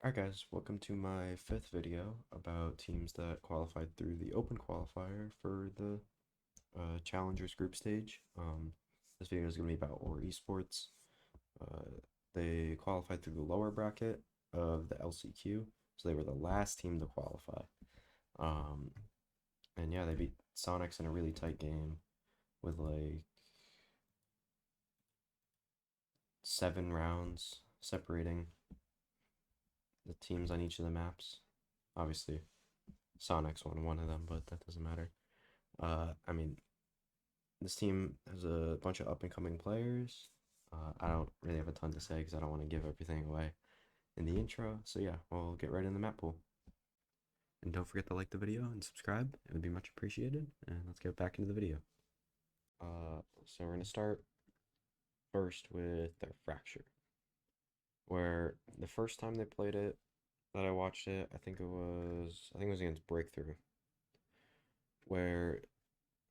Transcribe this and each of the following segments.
Alright guys, welcome to my fifth video about teams that qualified through the open qualifier for the Challengers group stage. This video is going to be about OR Esports. Uh, they qualified through the lower bracket of the LCQ, so they were the last team to qualify. Um, and yeah, they beat Sonics in a really tight game with like 7 rounds separating the teams on each of the maps. Obviously, Sonics won one of them, but that doesn't matter. I mean, this team has a bunch of up and coming players. I don't really have a ton to say because I don't want to give everything away in the intro. So yeah, we'll get right in the map pool. And don't forget to like the video and subscribe. It would be much appreciated. And let's get back into the video. So we're gonna start first with their Fracture, where the first time they played it, that I watched it, I think it was against Breakthrough, where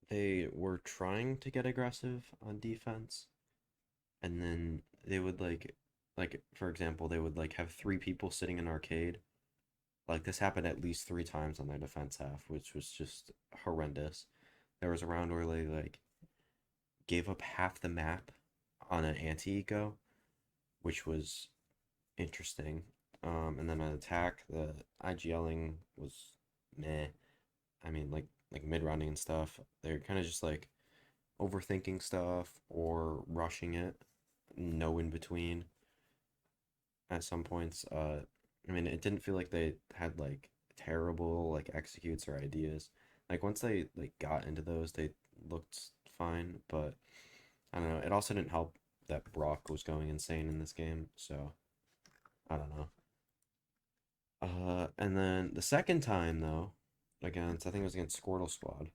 they were trying to get aggressive on defense, and then they would like for example, they would like have 3 people sitting in arcade. Like this happened at least 3 times on their defense half, which was just horrendous. There was a round where they like gave up half the map on an anti-eco, which was interesting. And then on attack, the IGLing was meh. I mean, like mid rounding and stuff. They're kind of just like overthinking stuff or rushing it, no in between at some points. I mean, it didn't feel like they had like terrible like executes or ideas. Like once they like got into those, they looked fine, but I don't know. It also didn't help that Brock was going insane in this game, so I don't know. And then the second time though, I think it was against Squirtle Squad.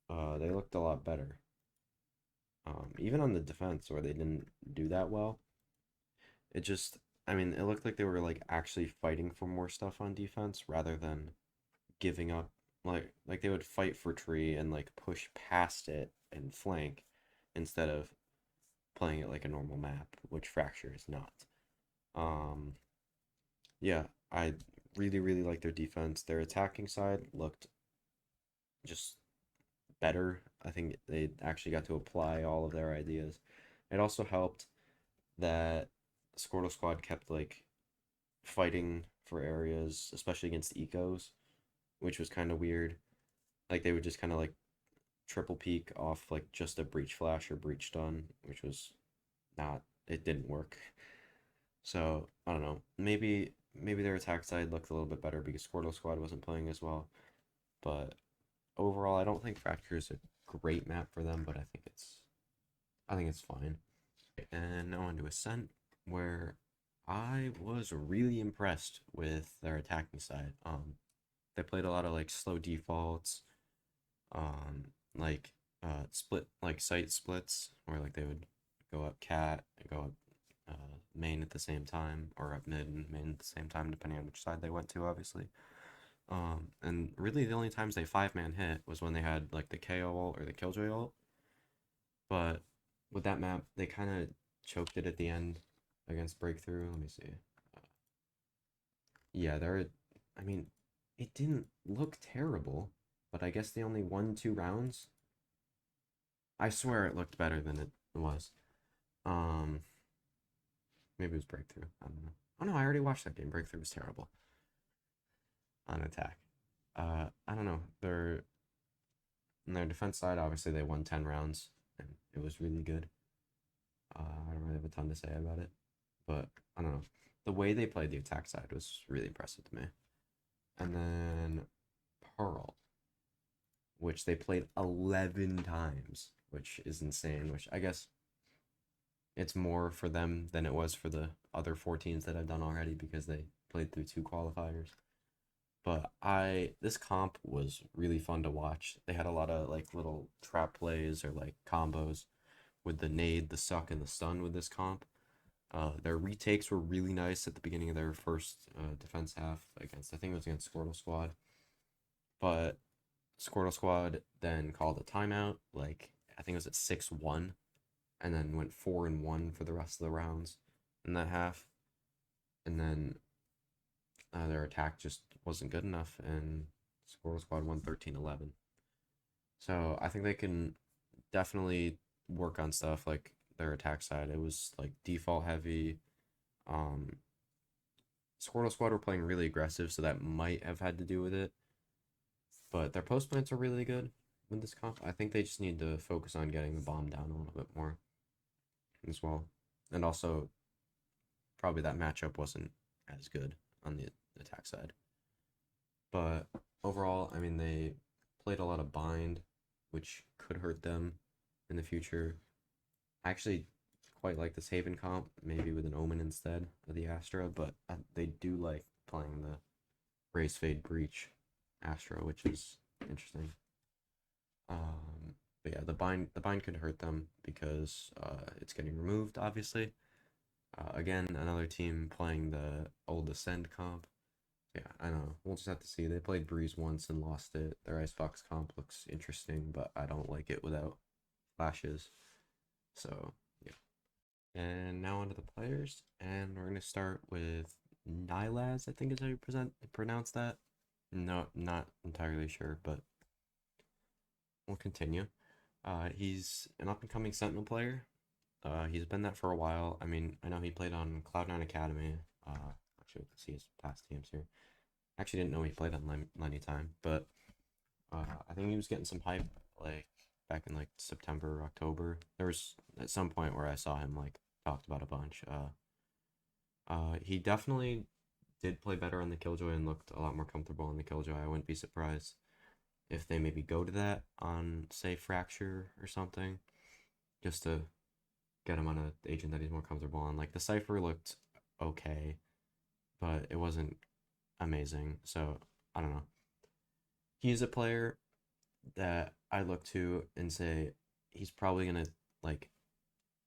They looked a lot better. Even on the defense where they didn't do that well, it just, I mean, it looked like they were like actually fighting for more stuff on defense rather than giving up. Like they would fight for tree and like push past it and flank instead of playing it like a normal map, which Fracture is not. Um, yeah, I really like their defense. Their attacking side looked just better. I think they actually got to apply all of their ideas. It also helped that Squirtle Squad kept like fighting for areas, especially against ecos, which was kind of weird. Like they would just kind of like triple peek off like just a breach flash or breach stun, which was not, it didn't work. So I don't know. Maybe their attack side looked a little bit better because Squirtle Squad wasn't playing as well. But overall, I don't think Fracture is a great map for them, but I think it's fine. And now on to Ascent, where I was really impressed with their attacking side. They played a lot of like slow defaults, like split like site splits, where like they would go up cat and go up main at the same time, or up mid and main at the same time, depending on which side they went to, obviously. And really the only times they 5-man hit was when they had like the KO ult or the Killjoy ult. But with that map, they kind of choked it at the end against Breakthrough. Let me see. Uh, yeah, I mean, it didn't look terrible, but I guess they only won 2 rounds. I swear it looked better than it was. Um, Maybe it was Breakthrough. I don't know. Oh no, I already watched that game. Breakthrough was terrible on attack. I don't know. On their defense side, obviously they won 10 rounds, and it was really good. I don't really have a ton to say about it, but I don't know. The way they played the attack side was really impressive to me. And then Pearl, which they played 11 times, which is insane, which I guess it's more for them than it was for the other 14s that I've done already because they played through 2 qualifiers. But this comp was really fun to watch. They had a lot of like little trap plays or like combos with the nade, the suck, and the stun with this comp. Their retakes were really nice at the beginning of their first defense half against, I think it was against Squirtle Squad. But Squirtle Squad then called a timeout, like I think it was at 6-1, and then went 4-1 for the rest of the rounds in that half. And then their attack just wasn't good enough, and Squirrel Squad won 13-11. So I think they can definitely work on stuff like their attack side. It was like default heavy. Um, Squirtle Squad were playing really aggressive, so that might have had to do with it. But their post plants are really good with this comp. I think they just need to focus on getting the bomb down a little bit more as well. And also, probably that matchup wasn't as good on the attack side. But overall, I mean, they played a lot of bind, which could hurt them in the future. I actually quite like this Haven comp, maybe with an Omen instead of the Astra, but they do like playing the Raise Fade Breach Astra, which is interesting. But yeah, the bind could hurt them because it's getting removed, obviously. Again, another team playing the old Ascend comp. Yeah, I know. We'll just have to see. They played Breeze once and lost it. Their Icebox comp looks interesting, but I don't like it without flashes. So yeah. And now onto the players, and we're gonna start with Nylaz. I think is how you pronounce that. No, not entirely sure, but we'll continue. He's an up and coming Sentinel player. He's been that for a while. I mean, I know he played on Cloud9 Academy. Actually, let's see his past teams here. Actually, didn't know he played on Lenny Time, but I think he was getting some hype like back in like September, or October. There was at some point where I saw him like talked about a bunch. He definitely did play better on the Killjoy and looked a lot more comfortable on the Killjoy. I wouldn't be surprised if they maybe go to that on, say, Fracture or something, just to get him on an agent that he's more comfortable on. Like the Cypher looked okay, but it wasn't amazing. So I don't know. He's a player that I look to and say he's probably gonna like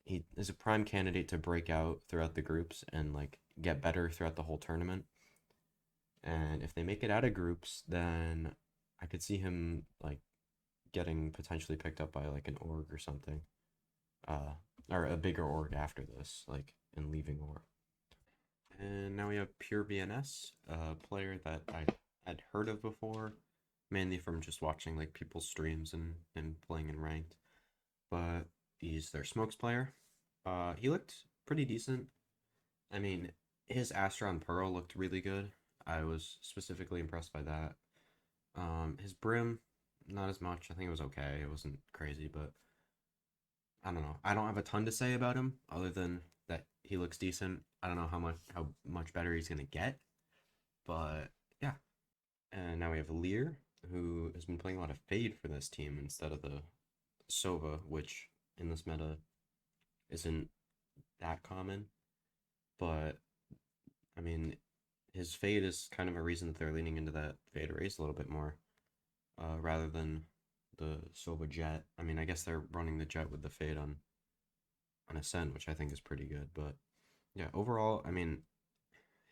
he is a prime candidate to break out throughout the groups and like get better throughout the whole tournament. And if they make it out of groups, then I could see him like getting potentially picked up by like an org or something. Or a bigger org after this, like and leaving org. And now we have Pure BNS, a player that I had heard of before, mainly from just watching like people's streams and playing in ranked. But he's their smokes player. He looked pretty decent. I mean, his Astron Pearl looked really good. I was specifically impressed by that. His Brim, not as much. I think it was okay. It wasn't crazy, but I don't know. I don't have a ton to say about him other than that he looks decent. I don't know how much better he's gonna get, but yeah. And now we have Lear, who has been playing a lot of Fade for this team instead of the Sova, which in this meta isn't that common. But I mean, his Fade is kind of a reason that they're leaning into that Fade race a little bit more, rather than the Sova Jet. I mean, I guess they're running the Jet with the Fade on Ascent, which I think is pretty good. But yeah, overall, I mean,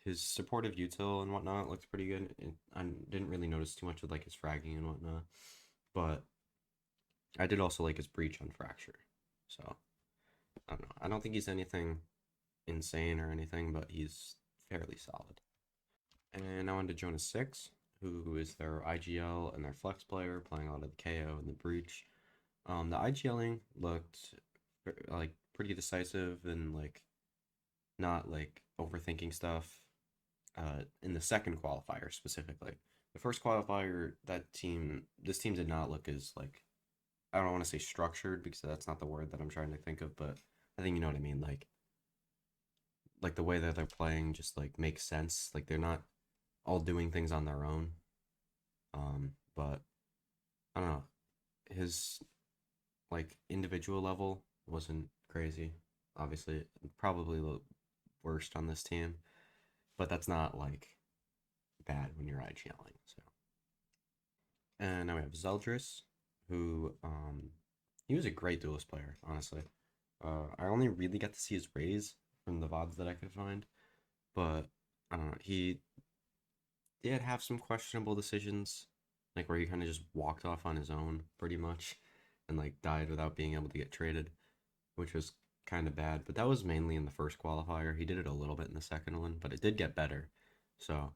his supportive util and whatnot looked pretty good. I didn't really notice too much with like his fragging and whatnot, but I did also like his breach on Fracture. So I don't know. I don't think he's anything insane or anything, but he's fairly solid. And now on to Jonas 6, who is their IGL and their flex player, playing a lot of the KO and the breach. The IGLing looked like pretty decisive and like not like overthinking stuff. In the second qualifier specifically, the first qualifier, this team did not look as like, I don't want to say structured because that's not the word that I'm trying to think of, but I think you know what I mean. Like the way that they're playing just like makes sense. Like they're not all doing things on their own. But I don't know. His like individual level wasn't crazy. Obviously, probably the worst on this team, but that's not like bad when you're IGLing. So, and now we have Zeldris, who he was a great duelist player, honestly. I only really got to see his raise from the VODs that I could find, but I don't know. He did have some questionable decisions, like where he kind of just walked off on his own pretty much and like died without being able to get traded, which was kind of bad. But that was mainly in the first qualifier. He did it a little bit in the second one, but it did get better. So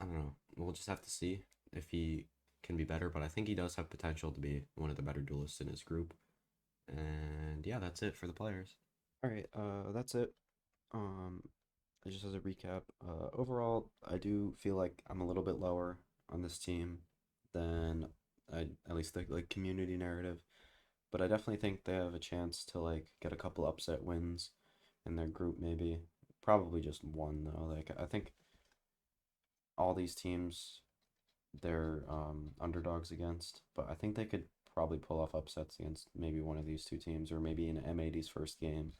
I don't know. We'll just have to see if he can be better, but I think he does have potential to be one of the better duelists in his group. And yeah, that's it for the players. All right, that's it. Um, just as a recap, overall, I do feel like I'm a little bit lower on this team than at least the like community narrative, but I definitely think they have a chance to like get a couple upset wins in their group, maybe. Probably just one though. Like I think all these teams they're underdogs against, but I think they could probably pull off upsets against maybe one of these two teams, or maybe in M80's first game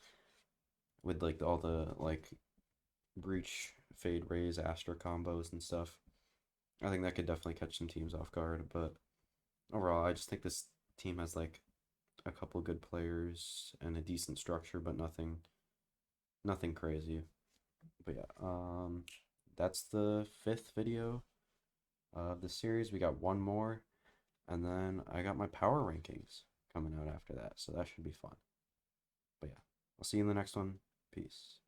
with like all the like breach, fade, raise, Astra combos and stuff. I think that could definitely catch some teams off guard, but overall, I just think this team has like a couple good players and a decent structure, but nothing crazy. But yeah, that's the fifth video of the series. We got one more, and then I got my power rankings coming out after that, so that should be fun. But yeah, I'll see you in the next one. Peace.